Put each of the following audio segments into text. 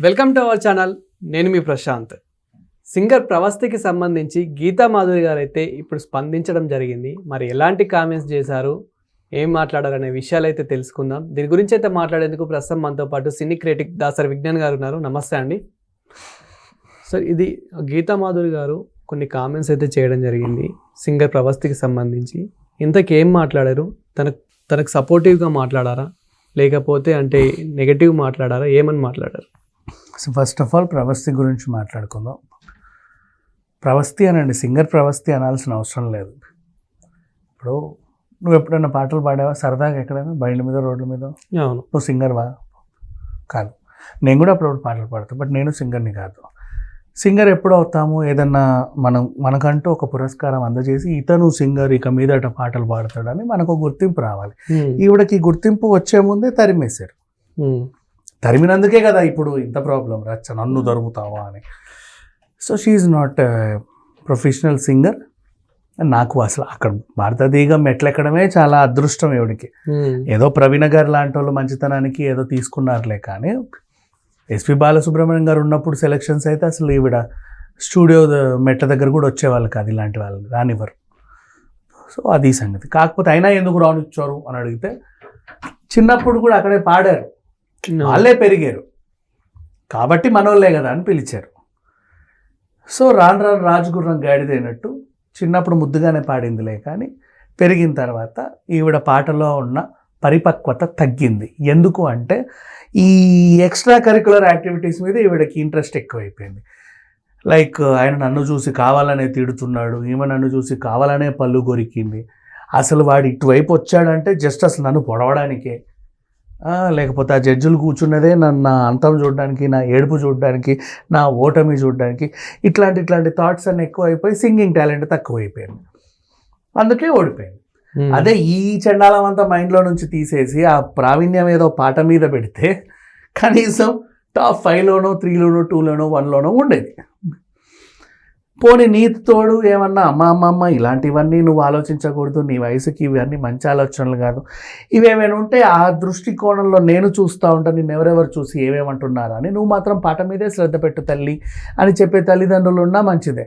Welcome to our channel. నేను మీ Prashanth. Singer ప్రవస్తికి సంబంధించి గీతా మాధురి గారు అయితే ఇప్పుడు స్పందించడం జరిగింది. మరి ఎలాంటి కామెంట్స్ చేశారు, ఏం మాట్లాడారనే విషయాలు అయితే తెలుసుకుందాం. దీని గురించి అయితే మాట్లాడేందుకు ప్రస్తుతం మనతో పాటు సినీ క్రిటిక్ దాసరి విజ్ఞాన్ గారు ఉన్నారు. నమస్తే అండి సార్. ఇది గీతా మాధురి గారు కొన్ని కామెంట్స్ అయితే చేయడం జరిగింది సింగర్ ప్రవస్తికి సంబంధించి. ఇంతకు ఏం మాట్లాడారు? తనకు సపోర్టివ్గా మాట్లాడారా, లేకపోతే అంటే నెగటివ్ మాట్లాడారా, ఏమని మాట్లాడారు? So first of all Pravasthi గురించి మాట్లాడుకుందాం. ప్రవస్తి అనండి, సింగర్ ప్రవస్తి అనాల్సిన అవసరం లేదు. ఇప్పుడు నువ్వు ఎప్పుడైనా పాటలు పాడావా సరదాగా ఎక్కడైనా బండి మీద, రోడ్ల మీద? అవును. నువ్వు సింగర్వా? కాదు. నేను కూడా అప్పుడప్పుడు పాటలు పాడతాను, బట్ నేను సింగర్ని కాదు. సింగర్ ఎప్పుడు అవుతాము? ఏదన్నా మనకంటూ ఒక పురస్కారం అందజేసి ఇతను సింగర్ ఇక మీదట పాటలు పాడతాడని మనకు గుర్తింపు రావాలి. ఈవిడకి గుర్తింపు వచ్చే ముందే తరిమేశారు. తరిమినందుకే కదా ఇప్పుడు ఇంత ప్రాబ్లం, రచ్చ నన్ను తరుముతావా అని. So she not professional singer. నాకు అసలు అక్కడ భారతదేశ మెట్లెక్కడమే చాలా అదృష్టం ఈవిడికి. ఏదో ప్రవీణ గారు లాంటి వాళ్ళు మంచితనానికి ఏదో తీసుకున్నారులే, కానీ ఎస్పి బాలసుబ్రహ్మణ్యం గారు ఉన్నప్పుడు సెలక్షన్స్ అయితే అసలు ఈవిడ స్టూడియో మెట్ల దగ్గర కూడా వచ్చేవాళ్ళు కాదు, ఇలాంటి వాళ్ళని రానివ్వరు. సో అది సంగతి. కాకపోతే అయినా ఎందుకు రానిచ్చారు అని అడిగితే, చిన్నప్పుడు కూడా అక్కడే పాడారు, వాళ్ళే పెరిగారు కాబట్టి మనోళ్ళే కదా అని పిలిచారు. సో రాను రాను రాజగుర్రం గాడిదైనట్టు చిన్నప్పుడు ముద్దుగానే పాడిందిలే, కానీ పెరిగిన తర్వాత ఈవిడ పాటలో ఉన్న పరిపక్వత తగ్గింది. ఎందుకు అంటే ఈ ఎక్స్ట్రా కరిక్యులర్ యాక్టివిటీస్ మీద ఈవిడకి ఇంట్రెస్ట్ ఎక్కువైపోయింది. లైక్ ఆయన నన్ను చూసి కావాలనే తిడుతున్నాడు, ఈమె నన్ను చూసి కావాలనే పళ్ళు కొరికింది. అసలు వాడు ఇటువైపు వచ్చాడంటే జస్ట్ అసలు నన్ను పొడవడానికే, లేకపోతే ఆ జడ్జిలు కూర్చున్నదే నా అంతం చూడడానికి, నా ఏడుపు చూడడానికి, నా ఓటమి చూడడానికి. ఇట్లాంటి థాట్స్ అన్నీ ఎక్కువ అయిపోయి సింగింగ్ టాలెంట్ తక్కువ అయిపోయింది, అందుకే ఓడిపోయింది. అదే ఈ చండాలం అంతా మైండ్లో నుంచి తీసేసి ఆ ప్రావీణ్యం ఏదో పాట మీద పెడితే కనీసం టాప్ 5లోనో 3లోనో 2లోనో 1లోనో ఉండేది. పోనీ నీతి తోడు ఏమన్నా అమ్మ ఇలాంటివన్నీ నువ్వు ఆలోచించకూడదు, నీ వయసుకి ఇవన్నీ మంచి ఆలోచనలు కాదు, ఇవేమైనా ఉంటే ఆ దృష్టికోణంలో నేను చూస్తూ ఉంటాను, నిన్ను ఎవరెవరు చూసి ఏమేమంటున్నారా అని, నువ్వు మాత్రం పాట మీదే శ్రద్ధ పెట్టు తల్లి అని చెప్పే తల్లిదండ్రులు ఉన్నా మంచిదే.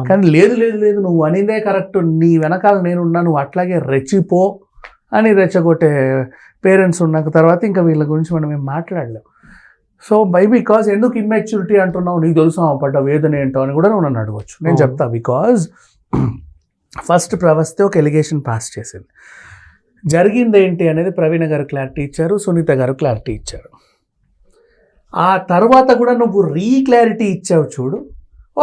కానీ లేదు నువ్వు అనిందే కరెక్ట్, నీ వెనకాల నేనున్నా, నువ్వు అట్లాగే రెచ్చిపో అని రెచ్చగొట్టే పేరెంట్స్ ఉన్నాక తర్వాత ఇంకా వీళ్ళ గురించి మనం ఏం మాట్లాడలేం. సో బికాజ్ ఎందుకు ఇమ్మెచ్యూరిటీ అంటున్నావు, నీకు తెలుసు పడ్డ వేదన ఏంటో అని కూడా నువ్వు నన్ను అడగవచ్చు. నేను చెప్తా. బికాజ్ ఫస్ట్ ప్రవస్తి ఒక ఎలిగేషన్ పాస్ చేసింది. జరిగింది ఏంటి అనేది ప్రవీణ గారు క్లారిటీ ఇచ్చారు, సునీత గారు క్లారిటీ ఇచ్చారు. ఆ తర్వాత కూడా నువ్వు క్లారిటీ ఇచ్చావు చూడు,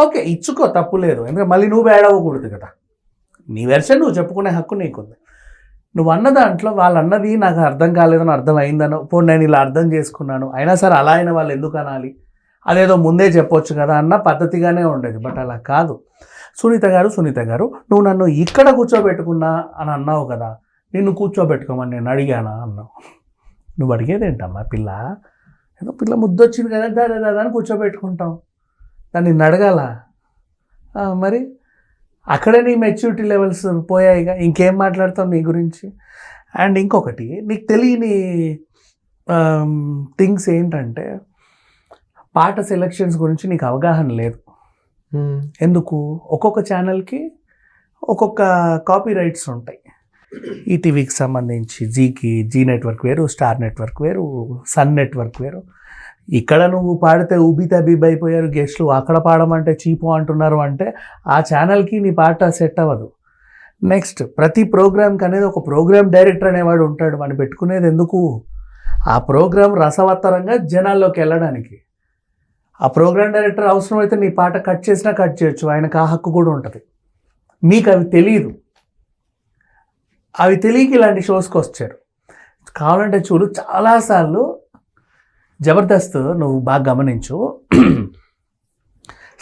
ఓకే ఇచ్చుకో, తప్పు లేదు. ఎందుకంటే మళ్ళీ నువ్వు బ్యాడ్ అవ్వకూడదు కదా, నీ వెర్షన్ నువ్వు చెప్పుకునే హక్కు నీకుంది. నువ్వు అన్న దాంట్లో వాళ్ళు అన్నది నాకు అర్థం కాలేదని అర్థం అయిందనో, పోనీ నేను ఇలా అర్థం చేసుకున్నాను, అయినా సరే అలా అయిన వాళ్ళు ఎందుకు అనాలి, అదేదో ముందే చెప్పొచ్చు కదా అన్న పద్ధతిగానే ఉండేది. బట్ అలా కాదు. సునీత గారు నువ్వు నన్ను ఇక్కడ కూర్చోబెట్టుకున్నా అని అన్నావు కదా, నిన్ను కూర్చోబెట్టుకోమని నేను అడిగానా అన్నావు. నువ్వు అడిగేదేంటమ్మా, పిల్ల ఏదో పిల్ల ముద్దొచ్చింది కదా దాదా అని కూర్చోబెట్టుకుంటాం, దాన్ని నిన్ను అడగాల? మరి అక్కడే నీ మెచ్యూరిటీ లెవెల్స్ పోయాయిగా, ఇంకేం మాట్లాడతావు నీ గురించి? అండ్ ఇంకొకటి నీకు తెలియని థింగ్స్ ఏంటంటే, పాట సెలెక్షన్స్ గురించి నీకు అవగాహన లేదు. ఎందుకు? ఒక్కొక్క ఛానల్కి ఒక్కొక్క కాపీ రైట్స్ ఉంటాయి. ఈటీవీకి సంబంధించి జీ నెట్వర్క్ వేరు, స్టార్ నెట్వర్క్ వేరు, సన్ నెట్వర్క్ వేరు. ఇక్కడ నువ్వు పాడితే ఊబితబీబ్ అయిపోయారు గెస్ట్లు, అక్కడ పాడమంటే చీపు అంటున్నారు అంటే ఆ ఛానల్కి నీ పాట సెట్ అవ్వదు. నెక్స్ట్ ప్రతి ప్రోగ్రామ్కి అనేది ఒక ప్రోగ్రామ్ డైరెక్టర్ అనేవాడు ఉంటాడు, వాడిని పెట్టుకునేది ఎందుకు? ఆ ప్రోగ్రామ్ రసవత్తరంగా జనాల్లోకి వెళ్ళడానికి. ఆ ప్రోగ్రామ్ డైరెక్టర్ అవసరమైతే నీ పాట కట్ చేసినా కట్ చేయొచ్చు, ఆయనకు ఆ హక్కు కూడా ఉంటుంది. మీకు అవి తెలియదు. అవి తెలియక ఇలాంటి షోస్కి వచ్చారు. కావాలంటే చూడు, చాలాసార్లు జబర్దస్త్ నువ్వు బాగా గమనించు,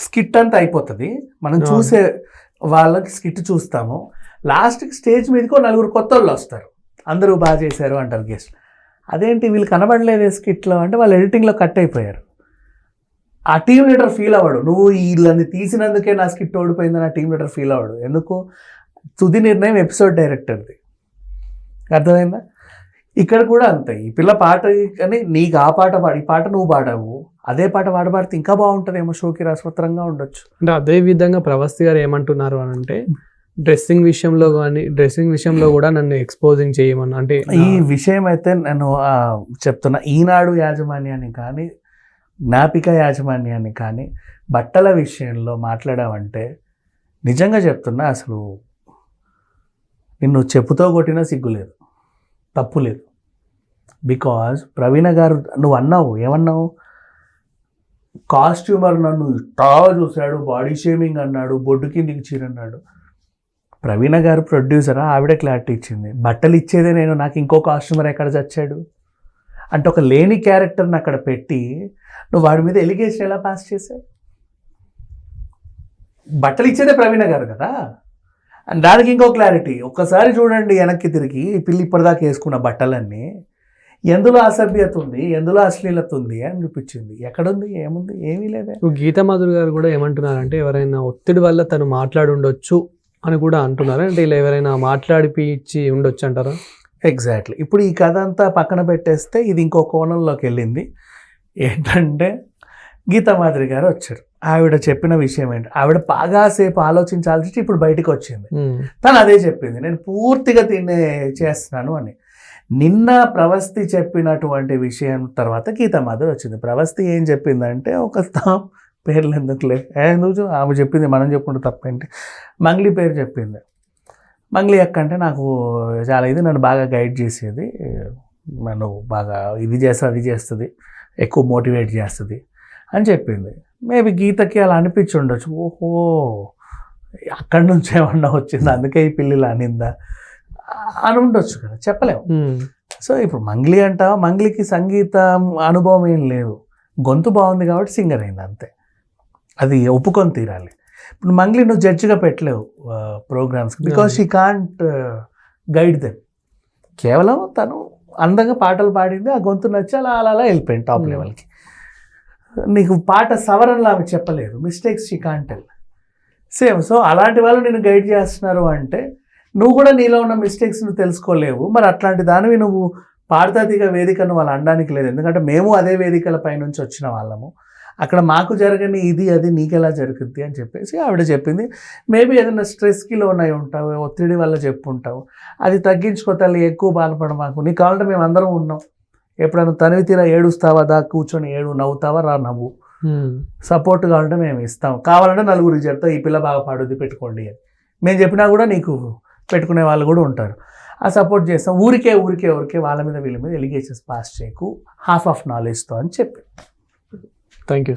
స్కిట్ అంతా అయిపోతుంది, మనం చూసే వాళ్ళకి స్కిట్ చూస్తాము, లాస్ట్కి స్టేజ్ మీదకో 4 కొత్త వాళ్ళు వస్తారు, అందరూ బాగా చేశారు అంటారు గెస్ట్. అదేంటి వీళ్ళు కనబడలేదే స్కిట్లో అంటే వాళ్ళు ఎడిటింగ్లో కట్ అయిపోయారు. ఆ టీం లీడర్ ఫీల్ అవ్వడు, నువ్వు వీళ్ళని తీసినందుకే నా స్కిట్ ఓడిపోయిందని ఆ టీం లీడర్ ఫీల్ అవ్వడు. ఎందుకు? తుది నిర్ణయం ఎపిసోడ్ డైరెక్టర్ది. అర్థమైందా? ఇక్కడ కూడా అంతే. ఈ పిల్ల పాట కానీ నీకు ఆ పాట పాడి, ఈ పాట నువ్వు పాడావు, అదే పాట వాడు పాడితే ఇంకా బాగుంటుందేమో, షోకి రసవత్తరంగా ఉండొచ్చు. అంటే అదే విధంగా ప్రభాస్ గారు ఏమంటున్నారు అని అంటే డ్రెస్సింగ్ విషయంలో కూడా నన్ను ఎక్స్పోజింగ్ చేయమని, అంటే ఈ విషయం అయితే నేను చెప్తున్నా, ఈనాడు యాజమాన్యాన్ని కానీ జ్ఞాపిక యాజమాన్యాన్ని కానీ బట్టల విషయంలో మాట్లాడావంటే నిజంగా చెప్తున్నా, అసలు నిన్ను చెప్పుతో కొట్టినా సిగ్గు లేదు, తప్పు లేదు. బికాజ్ ప్రవీణ గారు నువ్వు అన్నావు, ఏమన్నావు, కాస్ట్యూమర్ నన్ను ఇట్టా చూశాడు, బాడీ షేమింగ్ అన్నాడు, బొడ్డు కిందికి చీరన్నాడు. ప్రవీణ గారు ప్రొడ్యూసరా, ఆవిడే క్లారిటీ ఇచ్చింది. బట్టలు ఇచ్చేదే నేను, నాకు ఇంకో కాస్ట్యూమర్ ఎక్కడ చచ్చాడు అంటే ఒక లేని క్యారెక్టర్ని అక్కడ పెట్టి నువ్వు వాడి మీద ఎలిగేషన్ ఎలా పాస్ చేసావు? బట్టలు ఇచ్చేదే ప్రవీణ గారు కదా. అండ్ దానికి ఇంకో క్లారిటీ, ఒక్కసారి చూడండి వెనక్కి తిరిగి, ఈ పిల్లి ఇప్పటిదాకా వేసుకున్న బట్టలన్నీ ఎందులో అసభ్యత ఉంది, ఎందులో అశ్లీలత ఉంది అని చూపించింది. ఎక్కడుంది, ఏముంది, ఏమీ లేదే. గీతామాధురి గారు కూడా ఏమంటున్నారంటే ఎవరైనా ఒత్తిడి వల్ల తను మాట్లాడి ఉండొచ్చు అని కూడా అంటున్నారు. అంటే ఇలా ఎవరైనా మాట్లాడిపించి ఉండొచ్చు అంటారా? ఎగ్జాక్ట్లీ. ఇప్పుడు ఈ కథ అంతా పక్కన పెట్టేస్తే ఇది ఇంకో కోణంలోకి వెళ్ళింది. ఏంటంటే గీతామాధురి గారు వచ్చారు, ఆవిడ చెప్పిన విషయం ఏంటి, ఆవిడ బాగాసేపు ఆలోచించాల్సి ఇప్పుడు బయటకు వచ్చింది. తను అదే చెప్పింది, నేను పూర్తిగా చేస్తున్నాను అని. నిన్న ప్రవస్తి చెప్పినటువంటి విషయం తర్వాత గీతామాధురి వచ్చింది. ప్రవస్తి ఏం చెప్పిందంటే, ఒక పేర్లు ఎందుకులే, నువ్వు ఆమె చెప్పింది మనం చెప్పుకుంటే తప్పేంటి, మంగ్లీ పేరు చెప్పింది. మంగ్లీ అక్క అంటే నాకు చాలా ఇది, నన్ను బాగా గైడ్ చేసేది, నన్ను బాగా ఇది చేస్తుంది, అది చేస్తుంది, ఎక్కువ మోటివేట్ చేస్తుంది అని చెప్పింది. మేబీ గీతకి అలా అనిపించి ఉండొచ్చు, ఓహో అక్కడి నుంచి ఏమన్నా వచ్చింది అందుకే ఈ పిల్లిలా అనిందా అని ఉండొచ్చు కదా, చెప్పలేము. సో ఇప్పుడు మంగ్లీ అంటావా, మంగ్లీకి సంగీతం అనుభవం ఏం లేదు, గొంతు బాగుంది కాబట్టి సింగర్ అయింది అంతే, అది ఒప్పుకొని తీరాలి. ఇప్పుడు మంగ్లీ నువ్వు జడ్జిగా పెట్టలేవు ప్రోగ్రామ్స్కి, because she can't guide them. కేవలం తను అందంగా పాటలు పాడింది, ఆ గొంతు నచ్చి అలా అలా అలా వెళ్ళిపోయింది టాప్ లెవెల్కి. నీకు పాట సవరణలు ఆమె చెప్పలేదు, mistakes she can't tell. Same. So అలాంటి వాళ్ళు నేను గైడ్ చేస్తున్నారు అంటే నువ్వు కూడా నీలో ఉన్న మిస్టేక్స్ నువ్వు తెలుసుకోలేవు. మరి అట్లాంటి దానివి నువ్వు పాడతాతీగా వేదికను వాళ్ళు అనడానికి లేదు, ఎందుకంటే మేము అదే వేదికల పైనుంచి వచ్చిన వాళ్ళము, అక్కడ మాకు జరగని ఇది అది నీకెలా జరుగుద్ది అని చెప్పేసి ఆవిడ చెప్పింది. మేబీ ఏదైనా స్ట్రెస్కి లోన్ అయి ఉంటావు, ఒత్తిడి వల్ల చెప్పుంటావు, అది తగ్గించుకో తల్లి, ఎక్కువ బాధపడ మాకు, నీకు కావాలంటే మేము అందరం ఉన్నాం, ఎప్పుడైనా తనివి తీరా ఏడుస్తావా, దాకా కూర్చొని ఏడు, నవ్వుతావా రా నవ్వు, సపోర్ట్ కావాలంటే మేము ఇస్తాం, కావాలంటే నలుగురికి చెప్తాం ఈ పిల్ల బాగా పాడుద్ది పెట్టుకోండి అని మేము చెప్పినా కూడా నీకు పెట్టుకునే వాళ్ళు కూడా ఉంటారు, ఆ సపోర్ట్ చేస్తాం, ఊరికే వాళ్ళ మీద వీళ్ళ మీద ఎలిగేషన్స్ పాస్ చేయకు, హాఫ్ ఆఫ్ నాలెడ్జ్తో అని చెప్పి. Thank you.